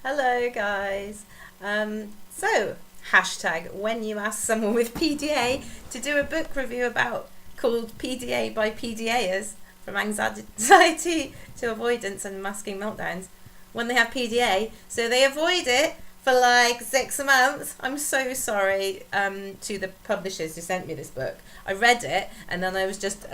Hello, guys. So, hashtag when you ask someone with PDA to do a book review about called PDA by PDAers, from anxiety to avoidance and masking meltdowns, when they have PDA, so they avoid it for like 6 months. I'm so sorry to the publishers who sent me this book. I read it and then I was just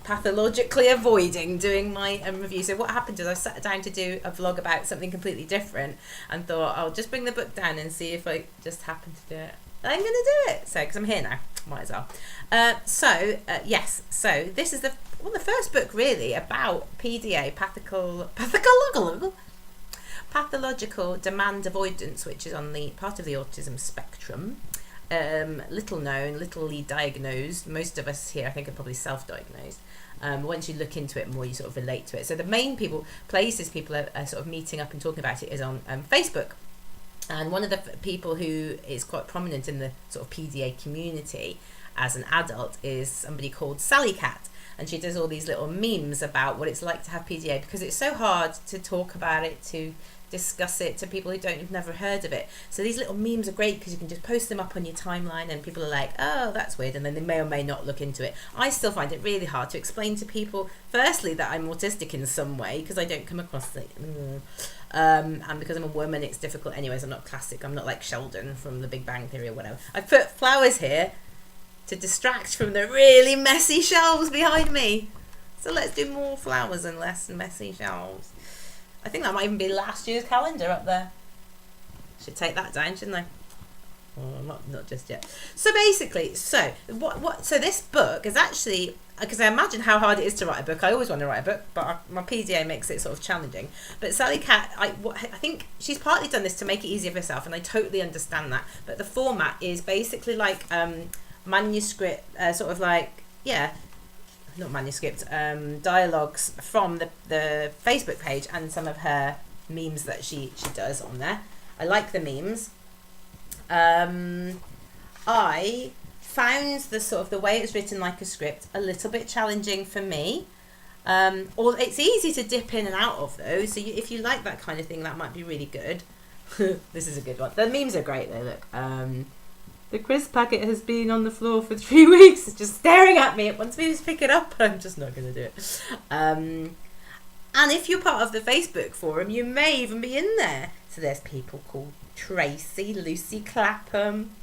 pathologically avoiding doing my review. So what happened is I sat down to do a vlog about something completely different and thought I'll just bring the book down and see if I just happen to do it. I'm going to do it. So, because I'm here now, might as well. Yes, so this is the first book really about PDA, pathological demand avoidance, which is on the part of the autism spectrum. Little known, littly diagnosed. Most of us here, I think, are probably self-diagnosed. Once you look into it more, you sort of relate to it. So the main places people are sort of meeting up and talking about it is on Facebook. And one of the people who is quite prominent in the sort of PDA community as an adult is somebody called Sally Cat. And she does all these little memes about what it's like to have PDA, because it's so hard to talk about it, to discuss it to people who've never heard of it. So these little memes are great because you can just post them up on your timeline and people are like, oh, that's weird, and then they may or may not look into it. I still find it really hard to explain to people, firstly, that I'm autistic in some way, because I don't come across it. And because I'm a woman, it's difficult anyways. I'm not classic. I'm not like Sheldon from The Big Bang Theory or whatever. I put flowers here to distract from the really messy shelves behind me. So let's do more flowers and less messy shelves. I think that might even be last year's calendar up there. Should take that down, shouldn't I? Oh, not just yet. So basically, so this book is actually, because I imagine how hard it is to write a book. I always want to write a book, but my PDA makes it sort of challenging. But Sally Cat, I think she's partly done this to make it easier for herself, and I totally understand that. But the format is basically like manuscript, sort of like, yeah, not manuscript, dialogues from the Facebook page and some of her memes that she does on there. I like the memes. I found the sort of the way it's written like a script a little bit challenging for me. Or it's easy to dip in and out of though. So if you like that kind of thing, that might be really good. This is a good one. The memes are great though. Look. The crisp packet has been on the floor for 3 weeks, just staring at me. It wants me to pick it up, but I'm just not going to do it. And if you're part of the Facebook forum, you may even be in there. So there's people called Tracy, Lucy Clapham.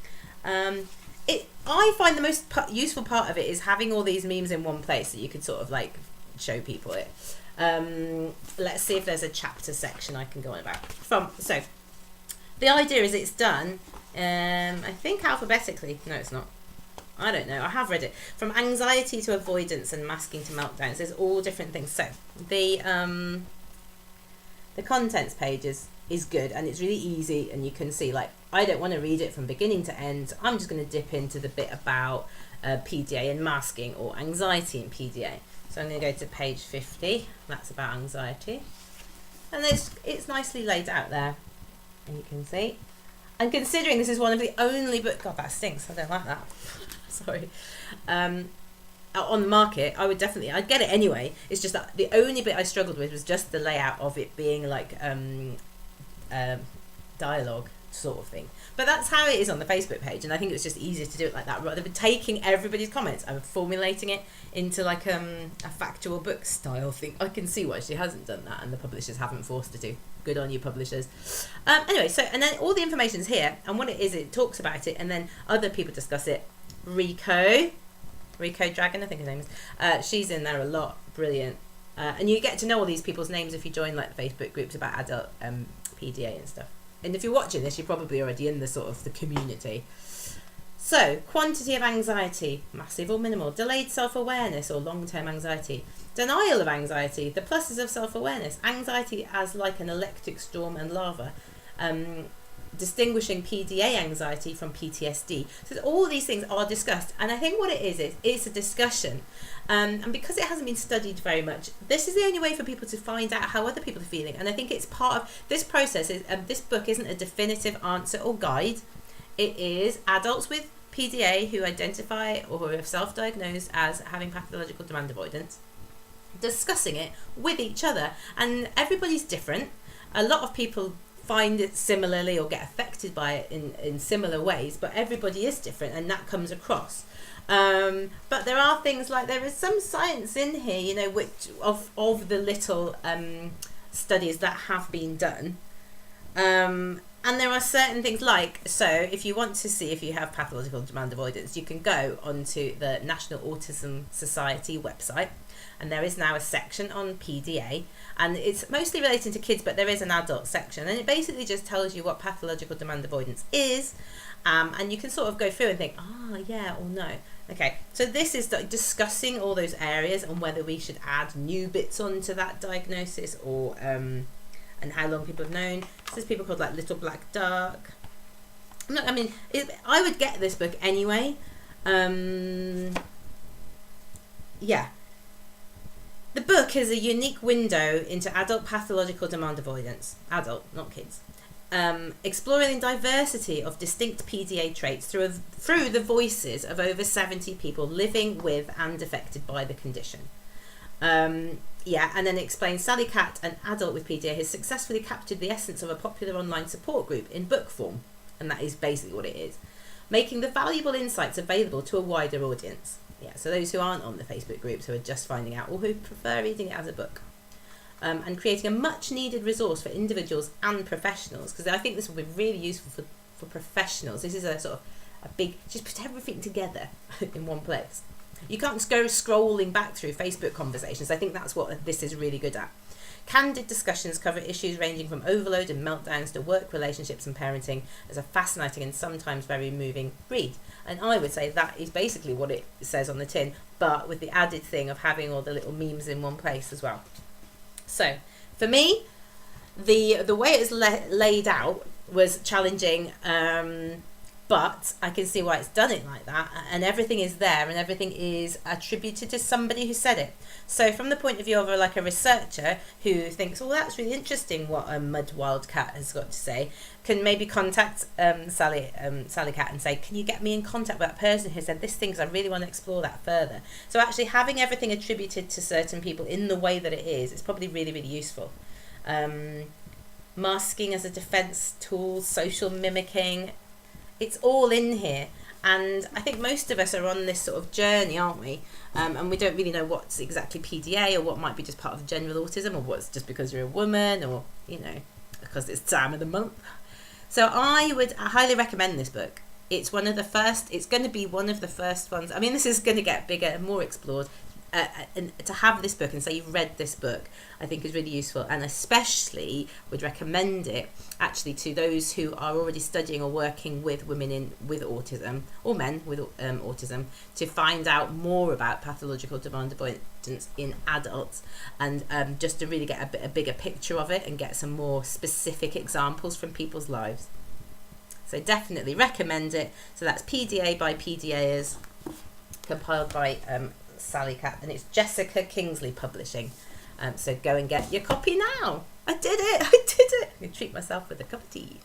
I find the most useful part of it is having all these memes in one place that you could sort of like show people it. Let's see if there's a chapter section I can go on about. So the idea is it's done. I think alphabetically. No, it's not. I don't know. I have read it. From anxiety to avoidance and masking to meltdowns. There's all different things. So the contents page is good and it's really easy, and you can see, like, I don't want to read it from beginning to end. So I'm just going to dip into the bit about PDA and masking, or anxiety and PDA. So I'm going to go to page 50. That's about anxiety, and it's nicely laid out there, and you can see. And considering this is one of the only books, God, that stinks, I don't like that. Sorry. On the market, I'd get it anyway. It's just that the only bit I struggled with was just the layout of it being like dialogue sort of thing. But that's how it is on the Facebook page, and I think it was just easier to do it like that rather than taking everybody's comments and formulating it into like a factual book style thing. I can see why she hasn't done that, and the publishers haven't forced her to. Good on you, publishers. Anyway, so, and then all the information's here, and what it is, it talks about it, and then other people discuss it. Rico Dragon, I think his name is. She's in there a lot. Brilliant. And you get to know all these people's names if you join like the Facebook groups about adult PDA and stuff. And if you're watching this, you're probably already in the sort of the community. So, quantity of anxiety, massive or minimal. Delayed self-awareness or long-term anxiety. Denial of anxiety, the pluses of self-awareness. Anxiety as like an electric storm and lava. Distinguishing PDA anxiety from PTSD. So all these things are discussed. And I think what it is it's a discussion. And because it hasn't been studied very much, this is the only way for people to find out how other people are feeling. And I think it's part of this process. This book isn't a definitive answer or guide. It is adults with PDA who identify or who are self-diagnosed as having pathological demand avoidance, discussing it with each other. And everybody's different. a lot of people find it similarly or get affected by it in similar ways, but everybody is different, and that comes across. But there are things like, there is some science in here, you know, which of the little studies that have been done. And there are certain things like, so if you want to see if you have pathological demand avoidance, you can go onto the National Autism Society website, and there is now a section on PDA, and it's mostly relating to kids, but there is an adult section, and it basically just tells you what pathological demand avoidance is, and you can sort of go through and think, yeah or no. Okay, so this is discussing all those areas and whether we should add new bits onto that diagnosis, or and how long people have known. There's people called like Little Black Duck. I would get this book anyway. Yeah. The book is a unique window into adult pathological demand avoidance. Adult, not kids. Exploring the diversity of distinct PDA traits through the voices of over 70 people living with and affected by the condition. And then explains Sally Cat, an adult with PDA, has successfully captured the essence of a popular online support group in book form, and that is basically what it is, making the valuable insights available to a wider audience. Yeah, so those who aren't on the Facebook groups, who are just finding out, or who prefer reading it as a book. And creating a much needed resource for individuals and professionals, because I think this will be really useful for professionals. This is a sort of a big, just put everything together in one place. You can't just go scrolling back through Facebook conversations. I think that's what this is really good at. Candid discussions cover issues ranging from overload and meltdowns to work relationships and parenting, as a fascinating and sometimes very moving read. And I would say that is basically what it says on the tin, but with the added thing of having all the little memes in one place as well. So, for me, the way it's laid out was challenging, but I can see why it's done it like that, and everything is there, and everything is attributed to somebody who said it. So from the point of view of a researcher who thinks, well, that's really interesting what Mud Wildcat has got to say, can maybe contact Sally Cat and say, can you get me in contact with that person who said this thing, because I really want to explore that further. So actually having everything attributed to certain people in the way that it is probably really, really useful. Masking as a defense tool, social mimicking, it's all in here, and I think most of us are on this sort of journey, aren't we? And we don't really know what's exactly PDA, or what might be just part of general autism, or what's just because you're a woman, or, you know, because it's time of the month. So I would highly recommend this book. It's one of the first, it's going to be one of the first ones. I mean, this is going to get bigger and more explored. And to have this book and say you've read this book, I think is really useful, and especially would recommend it actually to those who are already studying or working with women with autism, or men with autism, to find out more about pathological demand avoidance in adults, and just to really get a bigger picture of it and get some more specific examples from people's lives. So definitely recommend it. So that's PDA by PDAers, compiled by Sally Cat, and it's Jessica Kingsley Publishing. So go and get your copy now. I did it. I'm going to treat myself with a cup of tea.